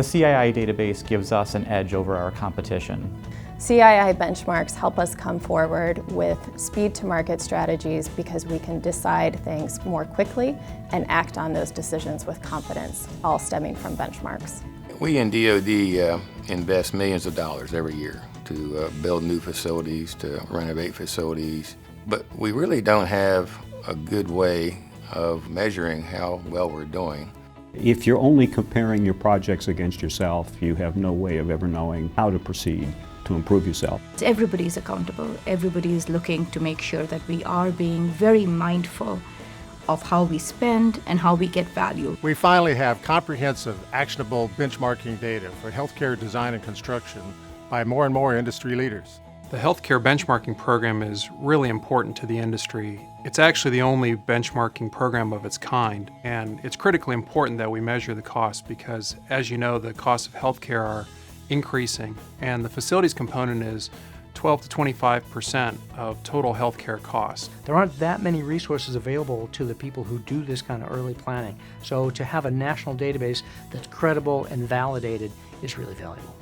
The CII database gives us an edge over our competition. CII benchmarks help us come forward with speed to market strategies because we can decide things more quickly and act on those decisions with confidence, all stemming from benchmarks. We in DoD invest millions of dollars every year to build new facilities, to renovate facilities, but we really don't have a good way of measuring how well we're doing. If you're only comparing your projects against yourself, you have no way of ever knowing how to proceed to improve yourself. Everybody is accountable. Everybody is looking to make sure that we are being very mindful of how we spend and how we get value. We finally have comprehensive, actionable benchmarking data for healthcare design and construction by more and more industry leaders. The healthcare benchmarking program is really important to the industry. It's actually the only benchmarking program of its kind, and it's critically important that we measure the costs because, as you know, the costs of healthcare are increasing, and the facilities component is 12 to 25% of total healthcare costs. There aren't that many resources available to the people who do this kind of early planning. So to have a national database that's credible and validated is really valuable.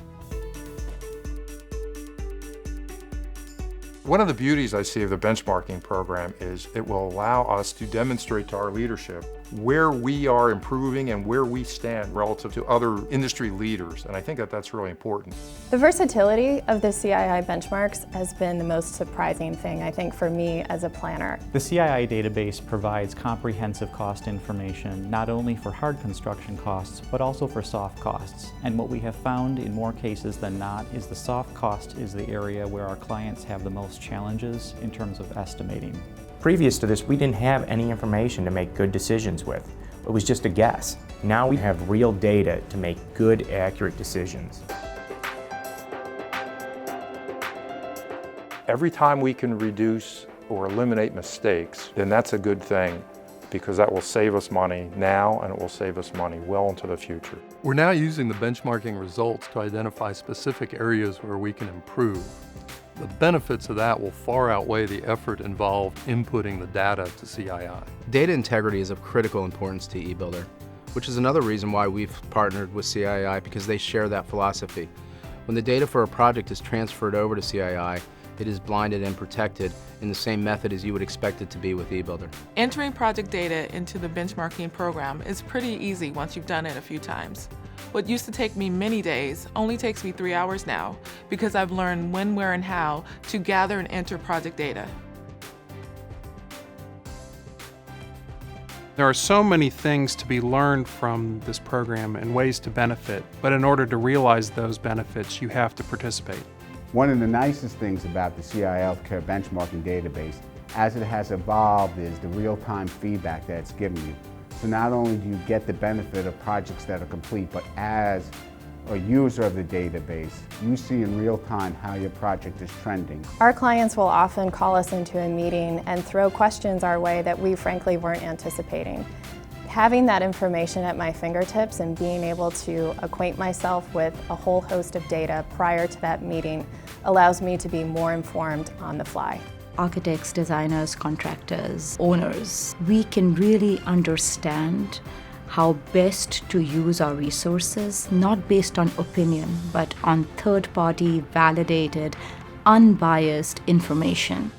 One of the beauties I see of the benchmarking program is it will allow us to demonstrate to our leadership where we are improving and where we stand relative to other industry leaders, and I think that that's really important. The versatility of the CII benchmarks has been the most surprising thing, I think, for me as a planner. The CII database provides comprehensive cost information not only for hard construction costs, but also for soft costs. And what we have found in more cases than not is the soft cost is the area where our clients have the most challenges in terms of estimating. Previous to this, we didn't have any information to make good decisions with. It was just a guess. Now we have real data to make good, accurate decisions. Every time we can reduce or eliminate mistakes, then that's a good thing because that will save us money now and it will save us money well into the future. We're now using the benchmarking results to identify specific areas where we can improve. The benefits of that will far outweigh the effort involved inputting the data to CII. Data integrity is of critical importance to eBuilder, which is another reason why we've partnered with CII because they share that philosophy. When the data for a project is transferred over to CII, it is blinded and protected in the same method as you would expect it to be with eBuilder. Entering project data into the benchmarking program is pretty easy once you've done it a few times. What used to take me many days only takes me 3 hours now because I've learned when, where, and how to gather and enter project data. There are so many things to be learned from this program and ways to benefit, but in order to realize those benefits, you have to participate. One of the nicest things about the CII Healthcare Benchmarking Database, as it has evolved, is the real-time feedback that it's giving you. So not only do you get the benefit of projects that are complete, but as a user of the database, you see in real time how your project is trending. Our clients will often call us into a meeting and throw questions our way that we frankly weren't anticipating. Having that information at my fingertips and being able to acquaint myself with a whole host of data prior to that meeting allows me to be more informed on the fly. Architects, designers, contractors, owners, we can really understand how best to use our resources, not based on opinion, but on third-party, validated, unbiased information.